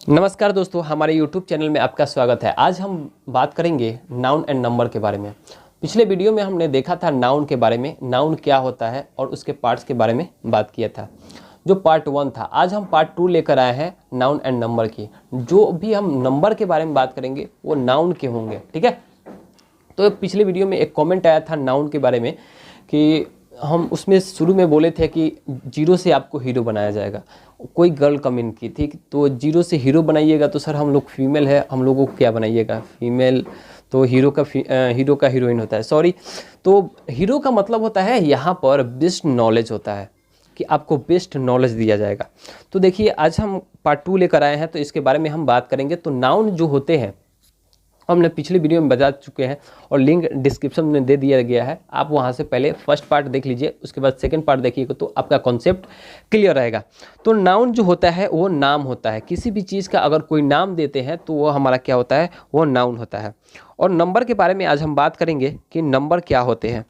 नमस्कार दोस्तों, हमारे YouTube चैनल में आपका स्वागत है। आज हम बात करेंगे नाउन एंड नंबर के बारे में। पिछले वीडियो में हमने देखा था नाउन के बारे में, नाउन क्या होता है और उसके पार्ट्स के बारे में बात किया था, जो पार्ट 1 था। आज हम पार्ट 2 लेकर आए हैं नाउन एंड नंबर की। जो भी हम नंबर के बारे में बात करेंगे वो नाउन के होंगे, ठीक है। तो पिछले वीडियो में एक कॉमेंट आया था नाउन के बारे में कि हम उसमें शुरू में बोले थे कि 0 से आपको हीरो बनाया जाएगा। कोई गर्ल कमेंट की थी तो 0 से हीरो बनाइएगा तो सर हम लोग फीमेल है, हम लोगों को क्या बनाइएगा, फीमेल तो हीरो का हीरोइन होता है। सॉरी, तो हीरो का मतलब होता है यहाँ पर बेस्ट नॉलेज होता है कि आपको बेस्ट नॉलेज दिया जाएगा। तो देखिए, आज हम पार्ट 2 लेकर आए हैं तो इसके बारे में हम बात करेंगे। तो नाउन जो होते हैं हमने पिछले वीडियो में बता चुके हैं और लिंक डिस्क्रिप्शन में दे दिया गया है। आप वहां से पहले फर्स्ट पार्ट देख लीजिए, उसके बाद सेकंड पार्ट देखिएगा तो आपका कॉन्सेप्ट क्लियर रहेगा। तो नाउन जो होता है वो नाम होता है। किसी भी चीज़ का अगर कोई नाम देते हैं तो वो हमारा क्या होता है, वो नाउन होता है। और नंबर के बारे में आज हम बात करेंगे कि नंबर क्या होते हैं।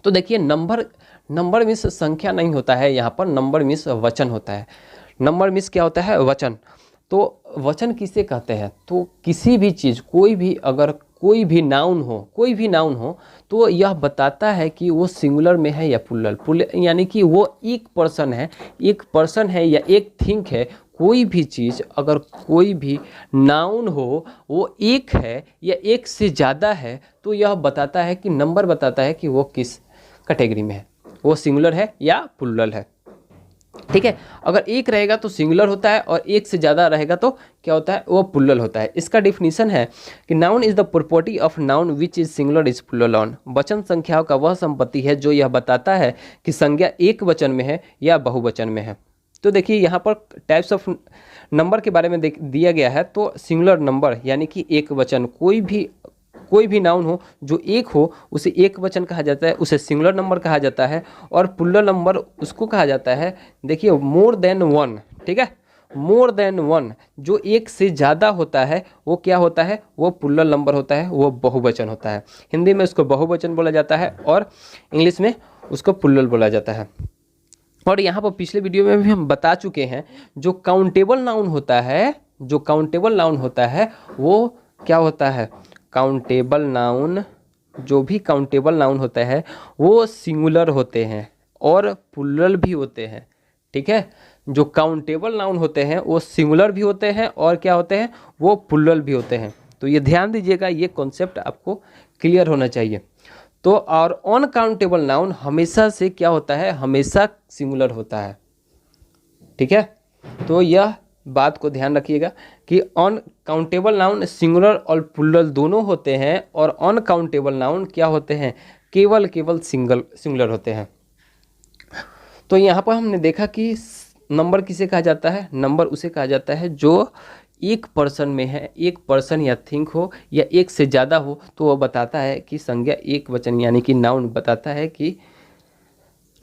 तो देखिए, नंबर मीन्स संख्या नहीं होता है, यहाँ पर नंबर मीन्स वचन होता है। नंबर मीन्स क्या होता है, वचन। तो वचन किसे कहते हैं, तो किसी भी चीज़, कोई भी नाउन हो तो यह बताता है कि वो सिंगुलर में है या प्लूरल, यानी कि वो एक पर्सन है या एक थिंग है। कोई भी चीज़, अगर कोई भी नाउन हो वो एक है या एक से ज़्यादा है तो यह बताता है कि नंबर बताता है कि वो किस कैटेगरी में है, वो सिंगुलर है या प्लूरल है, ठीक है। अगर एक रहेगा तो सिंगुलर होता है और एक से ज़्यादा रहेगा तो क्या होता है, वो प्लूरल होता है। इसका डिफिनीशन है कि noun is the property of noun which is singular is plural on. वचन संख्याओं का वह संपत्ति है जो यह बताता है कि संज्ञा एक वचन में है या बहुवचन में है। तो देखिए, यहाँ पर टाइप्स ऑफ नंबर के बारे में दिया गया है। तो सिंगुलर नंबर यानी कि एक वचन, कोई भी नाउन हो जो एक हो उसे एक वचन कहा जाता है, उसे सिंगुलर नंबर कहा जाता है। और प्लूरल नंबर उसको कहा जाता है, देखिए, मोर देन वन, ठीक है। मोर देन वन जो एक से ज़्यादा होता है वो क्या होता है, वो प्लूरल नंबर होता है, वो बहुवचन होता है। हिंदी में उसको बहुवचन बोला जाता है और इंग्लिश में उसको प्लूरल बोला जाता है। और यहाँ पर पिछले वीडियो में भी हम बता चुके हैं, जो काउंटेबल नाउन होता है वो क्या होता है, काउंटेबल नाउन, जो भी काउंटेबल नाउन होता है वो सिंगुलर होते हैं और प्लूरल भी होते हैं, ठीक है। जो काउंटेबल नाउन होते हैं वो सिंगुलर भी होते हैं और क्या होते हैं, वो प्लूरल भी होते हैं। तो ये ध्यान दीजिएगा, ये कॉन्सेप्ट आपको क्लियर होना चाहिए। तो और अनकाउंटेबल नाउन हमेशा से क्या होता है, हमेशा सिंगुलर होता है, ठीक है। तो यह बात को ध्यान रखिएगा कि अनकाउंटेबल नाउन सिंगुलर और प्लूरल दोनों होते हैं और अनकाउंटेबल नाउन क्या होते हैं, केवल सिंगुलर होते हैं। तो यहाँ पर हमने देखा कि नंबर किसे कहा जाता है, नंबर उसे कहा जाता है जो एक पर्सन में है, एक पर्सन या थिंग हो या एक से ज़्यादा हो तो वह बताता है कि संज्ञा एक वचन, यानी कि नाउन बताता है कि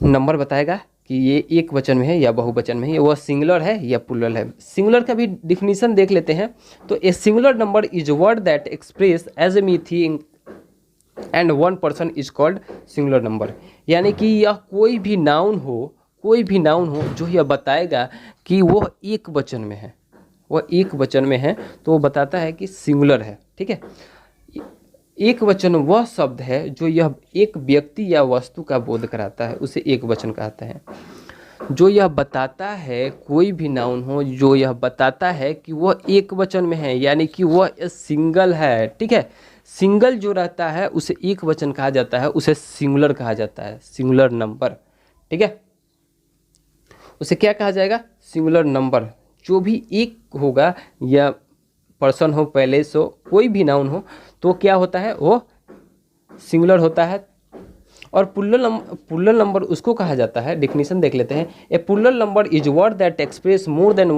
नंबर बताएगा कि ये एक वचन में है या बहुवचन में है, वह सिंगुलर है या प्लूरल है। सिंगुलर का भी डिफिनीशन देख लेते हैं। तो a singular number is word that express as a me thing and one person is called singular number. यानी कि यह कोई भी नाउन हो जो यह बताएगा कि वह एक वचन में है, तो वो बताता है कि सिंगुलर है, ठीक है। एक वचन वह शब्द है जो यह एक व्यक्ति या वस्तु का बोध कराता है, उसे एक वचन कहते हैं। जो यह बताता है, कोई भी नाउन हो जो यह बताता है कि वह एक वचन में है, यानी कि वह सिंगल है, ठीक है। सिंगल जो रहता है उसे एक वचन कहा जाता है, उसे सिंगुलर कहा जाता है, सिंगुलर नंबर, ठीक है। उसे क्या कहा जाएगा, सिंगुलर नंबर। जो भी एक होगा या पर्सन हो, पहले सो कोई भी नाउन हो तो क्या होता है, वो सिंगुलर होता है। और प्लूरल नंबर उसको कहा जाता है, डेफिनेशन देख लेते हैं। A plural number is word that express more then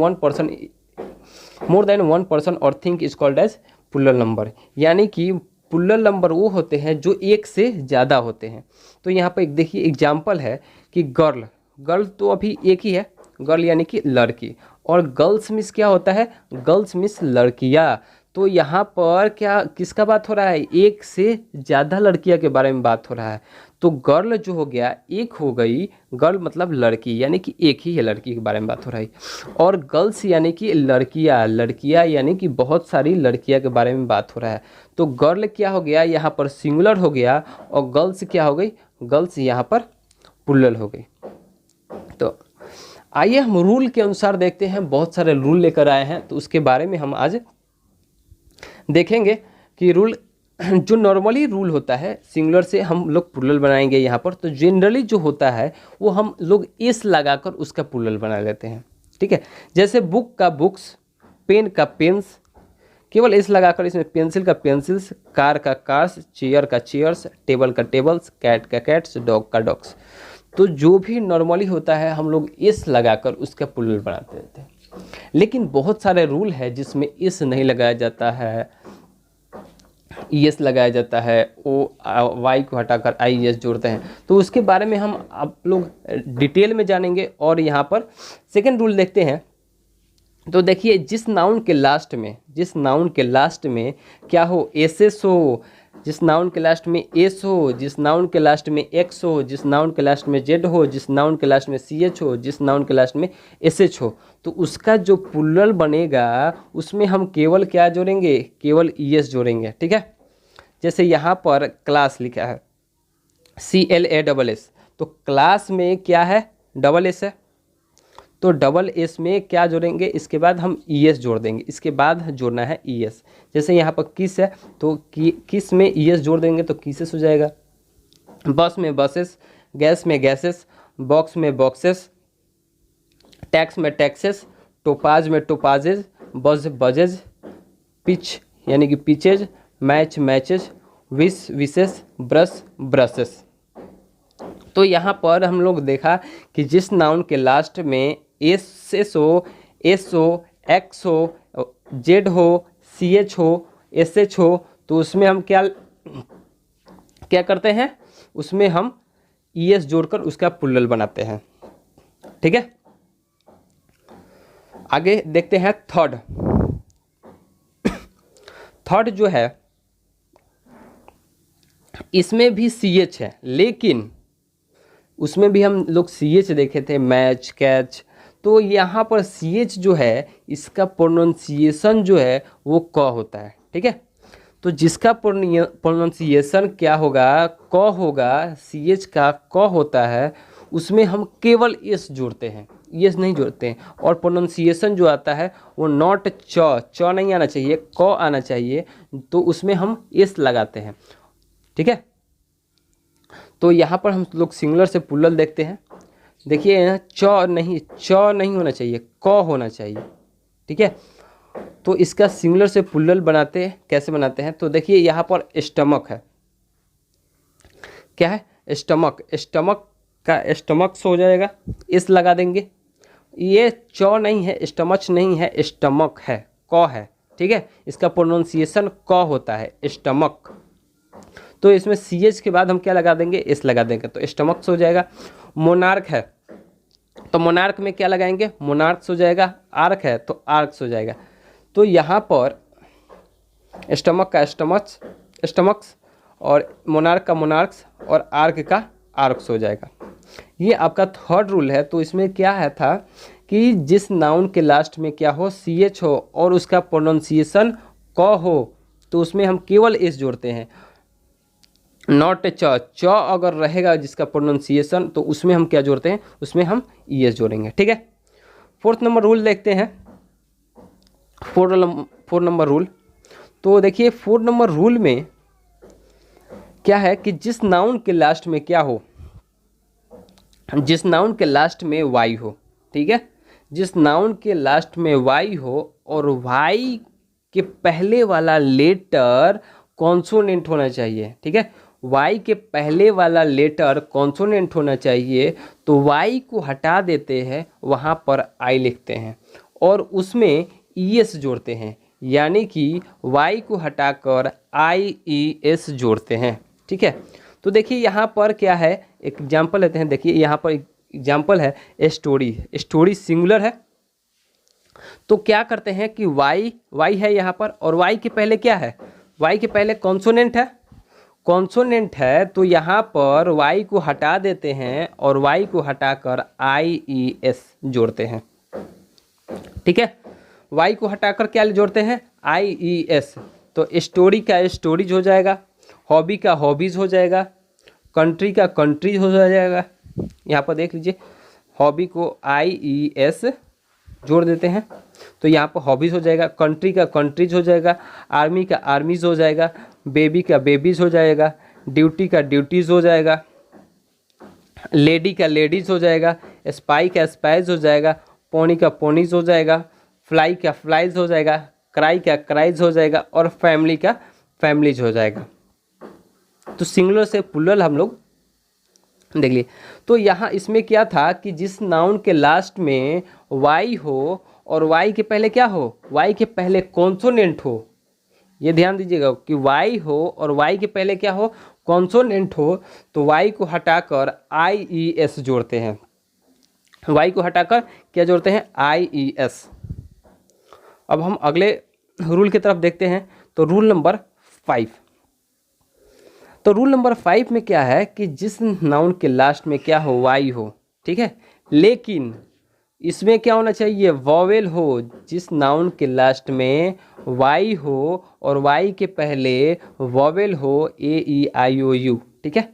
one person or thing is called as plural number. यानी कि प्लूरल नंबर वो होते हैं जो एक से ज़्यादा होते हैं। तो यहाँ पर एक देखिए एग्जाम्पल है कि गर्ल तो अभी एक ही है, गर्ल यानी कि लड़की, और गर्ल्स मीन्स क्या होता है, गर्ल्स मीन्स लड़कियाँ। तो यहाँ पर क्या किसका बात हो रहा है, एक से ज़्यादा लड़कियाँ के बारे में बात हो रहा है। तो गर्ल जो हो गया एक हो गई, गर्ल मतलब लड़की, यानी कि एक ही है लड़की के बारे में बात हो रही, और गर्ल्स यानी कि लड़कियाँ, लड़कियाँ यानी कि बहुत सारी लड़कियाँ के बारे में बात हो रहा है। तो गर्ल क्या हो गया यहाँ पर सिंगुलर हो गया, और गर्ल्स क्या हो गई, गर्ल्स यहाँ पर प्लूरल हो गई। तो आइए हम रूल के अनुसार देखते हैं, बहुत सारे रूल लेकर आए हैं, तो उसके बारे में हम आज देखेंगे कि रूल जो नॉर्मली रूल होता है सिंगुलर से हम लोग प्लूरल बनाएंगे यहाँ पर, तो जनरली जो होता है वो हम लोग एस लगाकर उसका प्लूरल बना लेते हैं, ठीक है। जैसे बुक का बुक्स, पेन का पेन्स, केवल एस लगाकर इसमें पेंसिल का पेंसिल्स, कार का कार्स, चेयर का चेयर्स, टेबल का टेबल्स, कैट का कैट्स, डॉग का डॉग्स। तो जो भी नॉर्मली होता है हम लोग एस लगाकर उसका प्लूरल बनाते रहते हैं। लेकिन बहुत सारे रूल है जिसमें एस नहीं लगाया जाता है, एस लगाया जाता है, ओ वाई को हटाकर आई एस जोड़ते हैं। तो उसके बारे में हम आप लोग डिटेल में जानेंगे। और यहाँ पर सेकंड रूल देखते हैं। तो देखिए जिस नाउन के लास्ट में क्या हो, एस एस हो, जिस नाउन के लास्ट में एस हो, जिस नाउन के लास्ट में एक्स हो, जिस नाउन के लास्ट में जेड हो, जिस नाउन के लास्ट में सी एच हो, जिस नाउन के लास्ट में एस एच हो, तो उसका जो प्लूरल बनेगा उसमें हम केवल क्या जोड़ेंगे, केवल ई एस जोड़ेंगे, ठीक है। जैसे यहाँ पर क्लास लिखा है CLASS, तो क्लास में क्या है, डबल एस है, तो डबल एस में क्या जोड़ेंगे, इसके बाद हम ई एस जोड़ देंगे, इसके बाद जोड़ना है ई एस। जैसे यहाँ पर किस है तो किस में ई एस जोड़ देंगे तो किसेस हो जाएगा। बस में बसेस, गैस में गैसेस, बॉक्स में बॉक्सेस, टैक्स में टैक्सेस, टोपाज में टोपाजेज, बज बजेज, पिच यानी कि pitches, match matches, wish wishes, brush brushes. तो यहाँ पर हम लोग देखा कि जिस नाउन के लास्ट में एस एस हो, एक्स हो, जेड हो, सी एच हो, एस एच हो, तो उसमें हम क्या करते हैं, उसमें हम ई एस जोड़कर उसका प्लूरल बनाते हैं, ठीक है। आगे देखते हैं थर्ड जो है इसमें भी सी एच है, लेकिन उसमें भी हम लोग सी एच देखे थे, मैच कैच। तो यहाँ पर सी एच जो है इसका प्रोनाउंसिएशन जो है वो क होता है, ठीक है। तो जिसका प्रोनाउंसिएशन क्या होगा, क होगा, सी एच का क होता है, उसमें हम केवल एस जोड़ते हैं, एस नहीं जोड़ते हैं। और प्रोनाउंसिएशन जो आता है वो नॉट च नहीं आना चाहिए, क आना चाहिए, तो उसमें हम एस लगाते हैं, ठीक है। तो यहाँ पर हम लोग सिंगुलर से प्लूरल देखते हैं। देखिए यहाँ च नहीं होना चाहिए, क होना चाहिए, ठीक है। तो इसका सिंगुलर से प्लूरल कैसे बनाते हैं, तो देखिए यहाँ पर स्टमक है, क्या है, स्टमक, स्टमक का स्टमक्स हो जाएगा, इस लगा देंगे। ये च नहीं है, स्टमच नहीं है, स्टमक है, क है, ठीक है। इसका प्रोनाउंसिएशन क होता है, स्टमक। तो इसमें सी एच के बाद हम क्या लगा देंगे, एस लगा देंगे, तो स्टमक्स हो जाएगा। मोनार्क है तो मोनार्क में क्या लगाएंगे, मोनार्क्स हो जाएगा। आर्क है तो आर्क्स हो जाएगा। तो यहाँ पर स्टमक का स्टमक्स, और मोनार्क का मोनार्क्स, और आर्क का आर्क्स हो जाएगा। ये आपका थर्ड रूल है। तो इसमें क्या है था कि जिस नाउन के लास्ट में क्या हो, सी एच हो, और उसका प्रोनाउंसिएशन क हो, तो उसमें हम केवल एस जोड़ते हैं, नॉट च अगर रहेगा जिसका प्रोनाउंसिएशन, तो उसमें हम क्या जोड़ते हैं, उसमें हम ई एस जोड़ेंगे, ठीक है। फोर्थ नंबर रूल देखते हैं, 4 नंबर रूल। तो देखिए 4 नंबर रूल में क्या है कि जिस नाउन के लास्ट में क्या हो, जिस नाउन के लास्ट में वाई हो, ठीक है, जिस नाउन के लास्ट में वाई हो और वाई के पहले वाला लेटर कॉन्सोनेंट होना चाहिए, ठीक है। वाई के पहले वाला लेटर कॉन्सोनेंट होना चाहिए, तो वाई को हटा देते हैं, वहाँ पर आई लिखते हैं और उसमें ई एस जोड़ते हैं, यानी कि वाई को हटाकर आई ई एस जोड़ते हैं, ठीक है। तो देखिए यहाँ पर क्या है, एक एग्जाम्पल लेते हैं। देखिए यहाँ पर एग्जाम्पल है स्टोरी, स्टोरी सिंगुलर है, तो क्या करते हैं कि y है यहाँ पर, और y के पहले क्या है, y के पहले कॉन्सोनेंट है, कॉन्सोनेंट है, तो यहाँ पर y को हटा देते हैं और y को हटाकर IES जोड़ते हैं। ठीक है, y को हटाकर क्या जोड़ते हैं, IES। तो स्टोरी का स्टोरीज हो जाएगा, हॉबी का हॉबीज़ हो जाएगा, कंट्री का कंट्रीज हो जाएगा। यहाँ पर देख लीजिए, हॉबी को IES जोड़ देते हैं तो यहाँ पर हॉबीज़ हो जाएगा, कंट्री का कंट्रीज हो जाएगा, आर्मी का आर्मीज़ हो जाएगा, बेबी का बेबीज़ हो जाएगा, ड्यूटी का ड्यूटीज़ हो जाएगा, लेडी का लेडीज़ हो जाएगा, स्पाई का स्पाइज हो जाएगा, पोनी का पोनीज हो जाएगा, फ्लाई का फ्लाइज हो जाएगा, क्राई का क्राइज हो जाएगा, और फैमिली का फैमिलीज हो जाएगा। तो सिंगुलर से प्लूरल हम लोग देख लिए। तो यहाँ इसमें क्या था कि जिस नाउन के लास्ट में वाई हो और वाई के पहले क्या हो, वाई के पहले कॉन्सोनेंट हो, ये ध्यान दीजिएगा कि वाई हो और वाई के पहले क्या हो, कॉन्सोनेंट हो, तो वाई को हटाकर IES जोड़ते हैं। वाई को हटाकर क्या जोड़ते हैं, IES। अब हम अगले रूल की तरफ देखते हैं। तो रूल नंबर 5, तो रूल नंबर 5 में क्या है कि जिस नाउन के लास्ट में क्या हो, वाई हो, ठीक है, लेकिन इसमें क्या होना चाहिए, वॉवेल हो। जिस नाउन के लास्ट में वाई हो और वाई के पहले वॉवेल हो, AEIOU, ठीक है,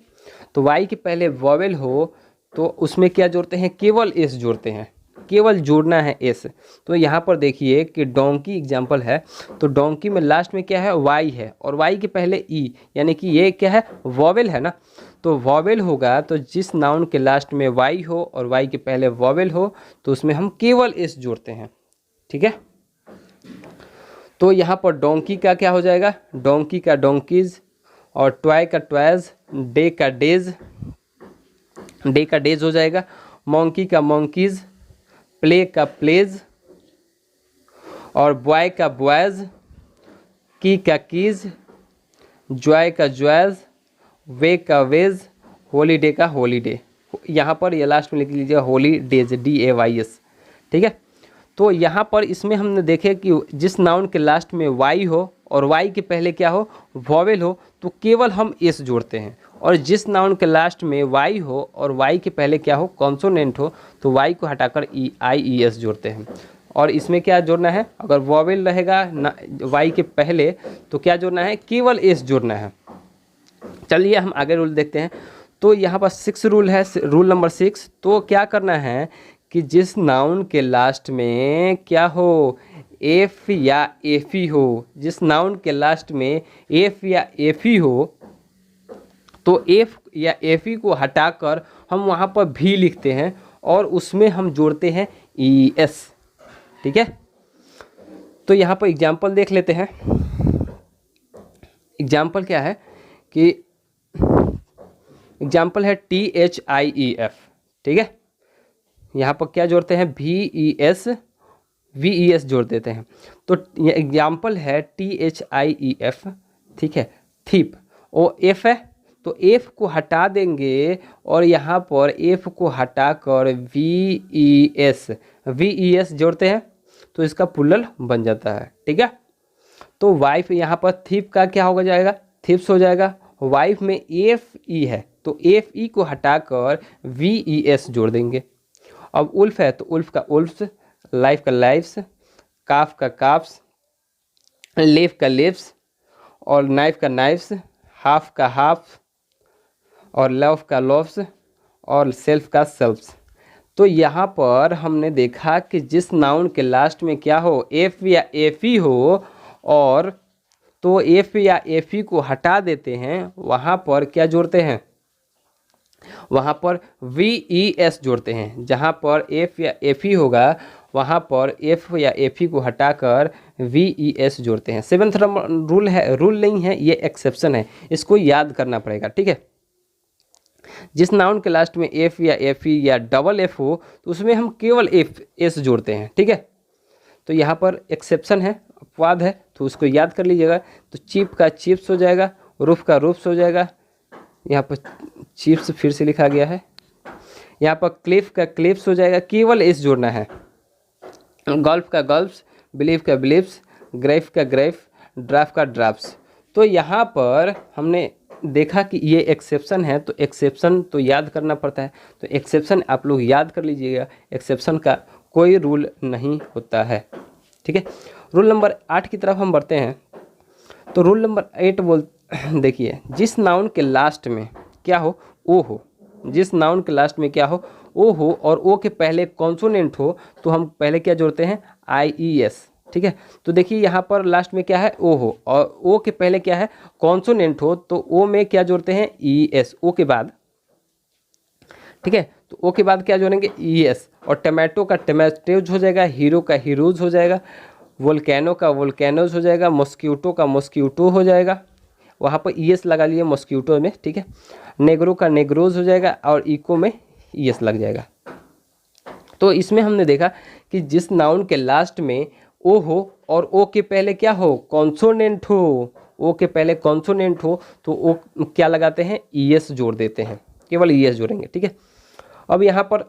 तो वाई के पहले वॉवेल हो तो उसमें क्या जोड़ते हैं, केवल एस जोड़ते हैं, केवल जोड़ना है एस। तो यहाँ पर देखिए कि डोंकी एग्जाम्पल है, तो डोंकी में लास्ट में क्या है, वाई है, और वाई के पहले ई, यानी कि ये क्या है, वॉवेल है ना। तो वॉवेल होगा, तो जिस नाउन के लास्ट में वाई हो और वाई के पहले वॉवेल हो तो उसमें हम केवल एस जोड़ते हैं। ठीक है, तो यहाँ पर डोंकी का क्या हो जाएगा, डोंकी का डोंकीज, और टॉय का टॉयज, डे का डेज, डे का डेज हो जाएगा, मोंकी का मोंकीज, प्ले का प्लेज, और बॉय का बॉयज, की का कीज, जॉय का जॉयज, वे का वेज, हॉलीडे का हॉलीडे। यहाँ पर ये लास्ट में लिख लीजिए हॉलीडेज, DAYS। ठीक है, तो यहाँ पर इसमें हमने देखे कि जिस नाउन के लास्ट में वाई हो और वाई के पहले क्या हो, वॉवेल हो, तो केवल हम एस जोड़ते हैं, और जिस नाउन के लास्ट में वाई हो और वाई के पहले क्या हो, कॉन्सोनेंट हो, तो वाई को हटाकर IES जोड़ते हैं। और इसमें क्या जोड़ना है, अगर वॉवेल रहेगा ना वाई के पहले तो क्या जोड़ना है, केवल एस जोड़ना है। चलिए हम आगे रूल देखते हैं। तो यहाँ पर 6 रूल है, रूल नंबर 6। तो क्या करना है कि जिस नाउन के लास्ट में क्या हो, एफ या एफी हो, जिस नाउन के लास्ट में एफ या एफी हो, तो एफ या एफी को हटाकर हम वहाँ पर भी लिखते हैं और उसमें हम जोड़ते हैं ES। ठीक है, तो यहाँ पर एग्जाम्पल देख लेते हैं। एग्जाम्पल क्या है कि एग्जाम्पल है THIEF। ठीक है, यहाँ पर क्या जोड़ते हैं, VES जोड़ देते हैं। तो ये एग्जाम्पल है THIEF। ठीक है, थीप, और एफ है तो एफ को हटा देंगे और यहाँ पर एफ को हटाकर VES जोड़ते हैं तो इसका प्लूरल बन जाता है। ठीक है, तो वाइफ यहाँ पर थीप का क्या होगा जाएगा, थीप्स हो जाएगा। वाइफ में FE है तो FE को हटाकर VES जोड़ देंगे। अब उल्फ है तो उल्फ का उल्फ्स, लाइफ का लाइफ्स, काफ का काफ्स, लेफ का लेफ्स, और नाइफ का नाइफ्स, हाफ का हाफ, और लव का लव्स, और सेल्फ का सेल्फ्स। तो यहाँ पर हमने देखा कि जिस नाउन के लास्ट में क्या हो, एफ या एफी हो, और तो एफ या एफी को हटा देते हैं, वहाँ पर क्या जोड़ते हैं, वहाँ पर VES जोड़ते हैं। जहाँ पर एफ या एफी होगा वहाँ पर एफ या एफी को हटाकर VES जोड़ते हैं। 7th नंबर रूल है, रूल नहीं है, ये एक्सेप्शन है, इसको याद करना पड़ेगा। ठीक है, जिस नाउन के लास्ट में एफ या एफी या डबल एफ हो तो उसमें हम केवल एस जोड़ते हैं। ठीक है, तो यहाँ पर एक्सेप्शन है, अपवाद है, तो उसको याद कर लीजिएगा। तो चिप का चिप्स हो जाएगा, रूफ का रूफ्स हो जाएगा, यहाँ पर चिप्स फिर से लिखा गया है, यहाँ पर क्लिफ का क्लिप्स हो जाएगा, केवल एस जोड़ना है। गल्फ का गल्फ्स, बिलीफ का बिलीफ्स, ग्रेफ का ग्रेफ, ड्राफ्ट का ड्राफ्ट्स। तो यहाँ पर हमने देखा कि ये एक्सेप्शन है, तो एक्सेप्शन तो याद करना पड़ता है, तो एक्सेप्शन आप लोग याद कर लीजिएगा, एक्सेप्शन का कोई रूल नहीं होता है। ठीक है, रूल नंबर 8 की तरफ हम बढ़ते हैं। तो रूल नंबर 8 देखिए, जिस नाउन के लास्ट में क्या हो, ओ हो, जिस नाउन के लास्ट में क्या हो, ओ हो, और ओ के पहले कॉन्सोनेंट हो, तो हम पहले क्या जोड़ते हैं, IES। ठीक है, तो देखिए यहाँ पर लास्ट में क्या है, ओ हो, और ओ के पहले क्या है, कॉन्सोनेंट हो, तो ओ में क्या जोड़ते हैं, ES, ओ के बाद। ठीक है, तो ओ के बाद क्या जोड़ेंगे, ES, और टमाटो का टमाटोज हो जाएगा, हीरो का हीरोज हो जाएगा, वोल्केनो का वोल्केनोज हो जाएगा, मॉस्क्यूटो का मॉस्क्यूटो हो जाएगा, वहाँ पर ES लगा लिए मॉस्क्यूटो में। ठीक है, नेग्रो का नेग्रोज हो जाएगा, और इको में ES लग जाएगा। तो इसमें हमने देखा कि जिस नाउन के लास्ट में ओ हो और ओ के पहले क्या हो, कॉन्सोनेंट हो, ओ के पहले कॉन्सोनेंट हो, तो ओ क्या लगाते हैं, ES जोड़ देते हैं, केवल ES जोड़ेंगे। ठीक है, अब यहाँ पर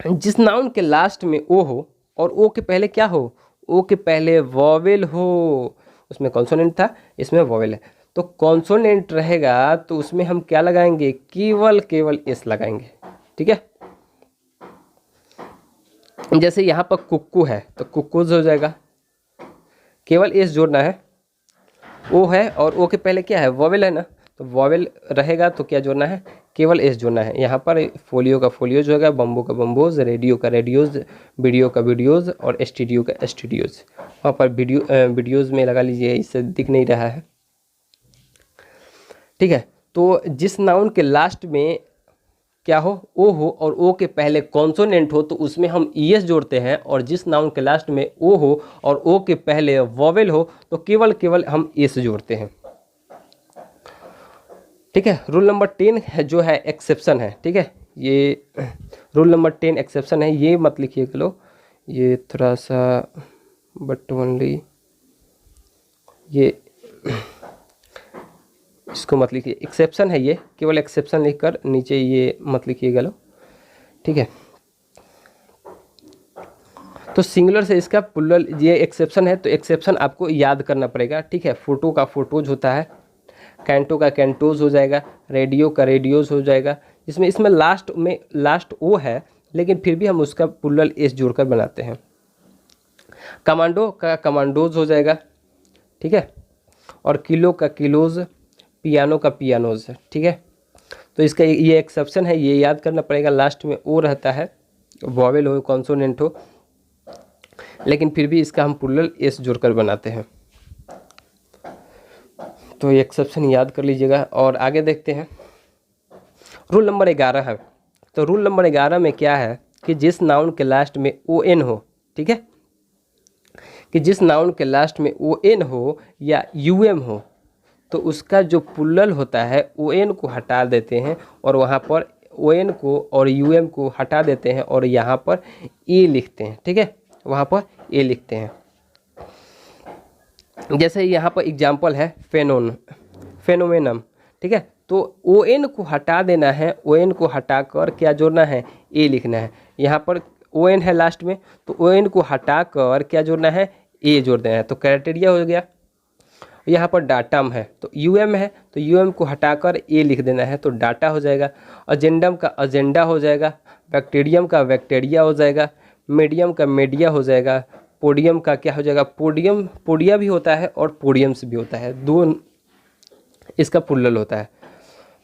जिस नाउन के लास्ट में ओ हो और ओ के पहले क्या हो, ओ के पहले वॉवेल हो, उसमें कॉन्सोनेंट था, इसमें वॉवेल है, तो कॉन्सोनेंट रहेगा तो उसमें हम क्या लगाएंगे, केवल एस लगाएंगे। ठीक है, जैसे यहाँ पर कुक्कू है तो कुक्कूज हो जाएगा, केवल एस जोड़ना है, ओ है और ओ के पहले क्या है, वॉवेल है ना, तो वॉवेल रहेगा तो क्या जोड़ना है, केवल एस जोड़ना है। यहाँ पर फोलियो का फोलियोज होगा, बम्बू का बम्बोज, रेडियो का रेडियोज, वीडियो का वीडियोज, और स्टूडियो का स्टूडियोज। वहाँ पर वीडियोज में लगा लीजिए, इससे दिख नहीं रहा है। ठीक है, तो जिस नाउन के लास्ट में क्या हो, ओ हो, और ओ के पहले कॉन्सोनेंट हो, तो उसमें हम ES जोड़ते हैं, और जिस नाउन के लास्ट में ओ हो और ओ के पहले वॉवेल हो, तो केवल हम एस जोड़ते हैं। ठीक है, रूल नंबर 10 है जो है एक्सेप्शन है। ठीक है, ये रूल नंबर 10 एक्सेप्शन है, ये मत लिखिए लो, ये थोड़ा सा बट ओनली, ये इसको मत लिखिए, एक्सेप्शन है ये, केवल एक्सेप्शन लिखकर नीचे ये मत लिखिएगा लो। ठीक है, तो सिंगुलर से इसका प्लूरल, ये एक्सेप्शन है, तो एक्सेप्शन आपको याद करना पड़ेगा। ठीक है, फोटो का फोटोज होता है, कैंटो का कैंटोज हो जाएगा, रेडियो का रेडियोज हो जाएगा, इसमें लास्ट ओ है, लेकिन फिर भी हम उसका प्लूरल एस जोड़कर बनाते हैं। कमांडो का कमांडोज हो जाएगा। ठीक है, और किलो का किलोज, पियानो का पियानोज। ठीक है, तो इसका ये एक्सेप्शन है, ये याद करना पड़ेगा, लास्ट में ओ रहता है, वॉवेल हो, कॉन्सोनेंट हो, लेकिन फिर भी इसका हम प्लूरल एस जोड़कर बनाते हैं। तो ये एक्सेप्शन याद कर लीजिएगा, और आगे देखते हैं। रूल नंबर 11 है, तो रूल नंबर 11 में क्या है कि जिस नाउन के लास्ट में ON हो, ठीक है, कि जिस नाउन के लास्ट में ON हो या UM हो, तो उसका जो प्लूरल होता है ON को हटा देते हैं, और वहाँ पर ON को और UM को हटा देते हैं, और यहाँ पर ए लिखते हैं। ठीक है, वहाँ पर ए लिखते हैं। जैसे यहाँ पर एग्जाम्पल है फेनोमेनम। ठीक है, तो ON को हटा देना है, ON को हटाकर क्या जोड़ना है, ए लिखना है। यहाँ पर ON है लास्ट में, तो ON को हटाकर क्या जोड़ना है, ए जोड़ देना है, तो क्राइटेरिया हो गया। यहाँ पर डाटम है तो UM है, तो UM को हटाकर ए लिख देना है, तो डाटा हो जाएगा। एजेंडम का एजेंडा हो जाएगा, बैक्टीरियम का बैक्टीरिया हो जाएगा, मीडियम का मीडिया हो जाएगा, पोडियम का क्या हो जाएगा, पोडिया भी होता है और पोडियम्स भी होता है, दो इसका प्लूरल होता है।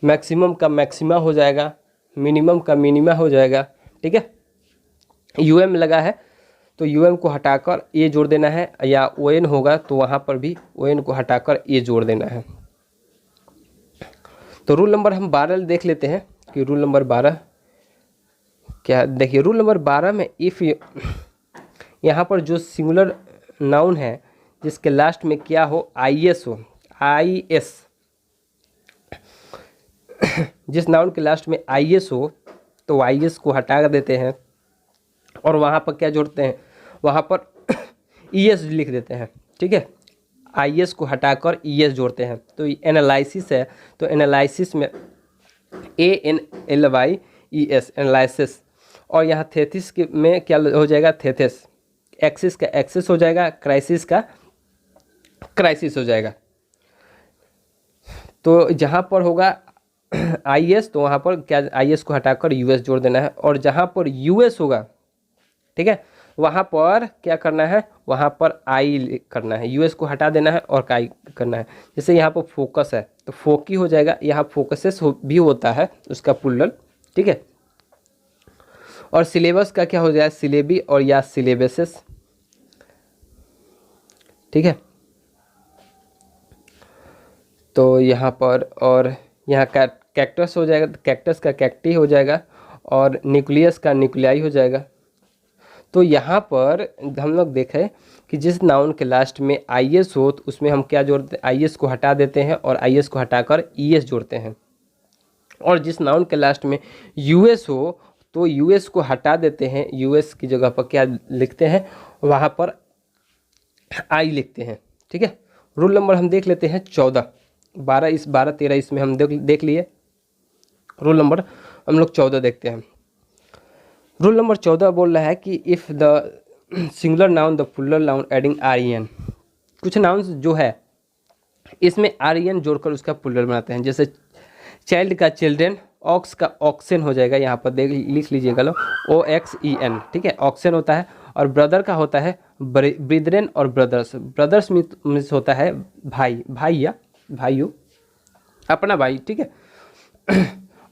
मैक्सिमम का मैक्सिमा हो जाएगा, मिनिमम का मिनिमा हो जाएगा। ठीक है, UM लगा है तो UM को हटाकर ए जोड़ देना है, या ON होगा तो वहाँ पर भी ON को हटाकर ए जोड़ देना है। तो रूल नंबर हम 12 देख लेते हैं कि रूल नंबर 12 क्या। देखिए, रूल नंबर 12 में इफ़ यहाँ पर जो सिंगुलर नाउन है जिसके लास्ट में क्या हो, IS हो, IS, जिस नाउन के लास्ट में IS हो तो IS को हटा देते हैं, और वहाँ पर क्या जोड़ते हैं, वहाँ पर ES लिख देते हैं। ठीक है, IS को हटाकर ES जोड़ते हैं। तो एनालिसिस है, तो एनालिसिस में ANLYES एनालिसिस, और यहाँ थेथिस के में क्या हो जाएगा, थेथिस। एक्सिस का एक्सिस हो जाएगा, क्राइसिस का क्राइसिस हो जाएगा। तो जहाँ पर होगा IS तो वहाँ पर क्या IS को हटाकर US जोड़ देना है, और जहाँ पर US होगा, ठीक है, वहाँ पर क्या करना है, वहाँ पर I करना है, US को हटा देना है और I करना है। जैसे यहाँ पर फोकस है तो फोकी हो जाएगा, यहाँ फोकसेस भी होता है उसका प्लूरल, ठीक है। और सिलेबस का क्या हो जाएगा, सिलेबी और या सिलेबसेस, ठीक है। तो यहाँ पर और यहाँ कैक्टस हो जाएगा, कैक्टस का कैक्टी हो जाएगा, और न्यूक्लियस का न्यूक्लियाई हो जाएगा। तो यहाँ पर हम लोग देखें कि जिस नाउन के लास्ट में IS हो तो उसमें हम क्या जोड़ते हैं, IS को हटा देते हैं और IS को हटाकर ES जोड़ते हैं। और जिस नाउन के लास्ट में US हो तो US को हटा देते हैं, US की जगह पर क्या लिखते हैं, वहाँ पर I लिखते हैं, ठीक है। रूल नंबर हम देख लेते हैं 14, 12 13 इसमें हम देख लिए। रूल नंबर हम लोग 14 देखते हैं। रूल नंबर 14 बोल रहा है कि if the singular noun the plural noun adding REN, कुछ नाउन्स जो है इसमें REN जोड़कर उसका प्लूरल बनाते हैं। जैसे चाइल्ड का चिल्ड्रेन, ऑक्स का ऑक्सेन हो जाएगा, यहाँ पर लिख लीजिएगा लो, OXEN, ठीक है, ऑक्सेन होता है। और ब्रदर का होता है ब्रिदरेन और ब्रदर्स। ब्रदर्स मीन्स होता है भाई, भाई या भाइयों, अपना भाई, ठीक है।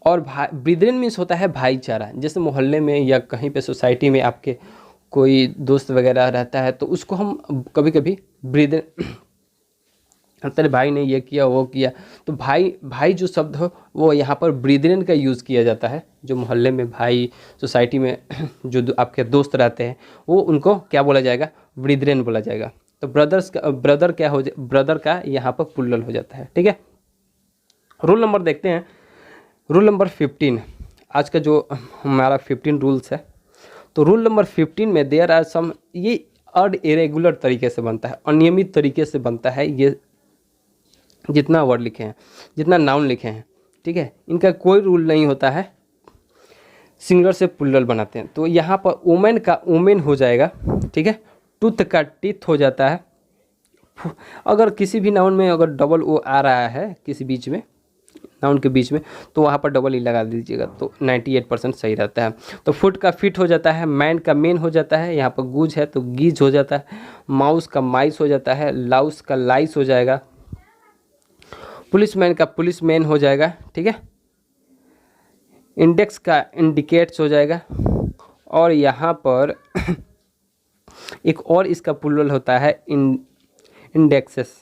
और ब्रिदरेन मीन्स होता है भाईचारा। जैसे मोहल्ले में या कहीं पे सोसाइटी में आपके कोई दोस्त वगैरह रहता है तो उसको हम कभी कभी ब्रिदरेन, तेरे भाई ने ये किया वो किया, तो भाई भाई जो शब्द हो वो यहाँ पर ब्रिदरेन का यूज़ किया जाता है। जो मोहल्ले में भाई, सोसाइटी में जो आपके दोस्त रहते हैं वो उनको क्या बोला जाएगा, ब्रिदरेन बोला जाएगा। तो ब्रदर्स का ब्रदर क्या हो ब्रदर का यहाँ पर प्लूरल हो जाता है, ठीक है। रूल नंबर देखते हैं, रूल नंबर 15, आज का जो हमारा 15 रूल्स है। तो रूल नंबर 15 में देयर आर सम, ये इरेगुलर तरीके से बनता है, अनियमित तरीके से बनता है। ये जितना वर्ड लिखे हैं, जितना नाउन लिखे हैं, ठीक है, इनका कोई रूल नहीं होता है, सिंगुलर से प्लूरल बनाते हैं। तो यहाँ पर वुमेन का वुमेन हो जाएगा, ठीक है। टूथ का टीथ हो जाता है। अगर किसी भी नाउन में अगर डबल ओ आ रहा है किसी बीच में, नाउन के बीच में, तो वहाँ पर डबल ई लगा दीजिएगा तो 98% सही रहता है। तो फुट का फिट हो जाता है, मैन का मेन हो जाता है, यहाँ पर गुज है तो गीज हो जाता है, माउस का माइस हो जाता है, लाउस का लाइस हो जाएगा, पुलिसमैन का पुलिस मैन हो जाएगा, ठीक है। इंडेक्स का इंडिकेट्स हो जाएगा। और यहाँ पर एक और इसका प्लूरल होता है इंडेक्सेस,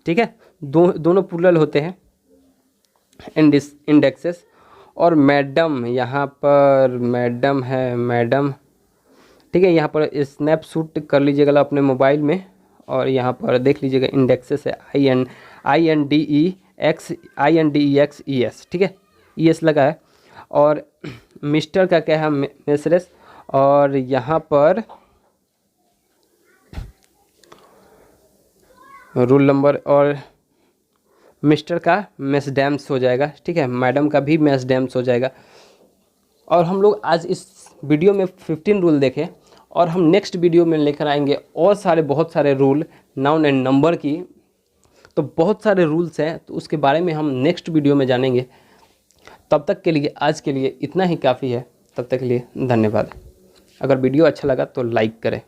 ठीक है। दोनों प्लूरल होते हैं, इंडेक्सेस। और मैडम, यहाँ पर मैडम है, मैडम, ठीक है। यहाँ पर स्नैपशॉट कर लीजिएगा अपने मोबाइल में और यहाँ पर देख लीजिएगा, इंडेक्सेस है INDEX, ठीक है, ES लगा है। और मिस्टर का क्या है, मिस्ट्रेस। और यहाँ पर रूल नंबर, और मिस्टर का मैसडैम्स हो जाएगा, ठीक है, मैडम का भी मैसडैम्स हो जाएगा। और हम लोग आज इस वीडियो में 15 रूल देखें, और हम नेक्स्ट वीडियो में लेकर आएंगे और बहुत सारे रूल नाउन एंड नंबर की। तो बहुत सारे रूल्स हैं, तो उसके बारे में हम नेक्स्ट वीडियो में जानेंगे। तब तक के लिए, आज के लिए इतना ही काफ़ी है। तब तक के लिए धन्यवाद। अगर वीडियो अच्छा लगा तो लाइक करें।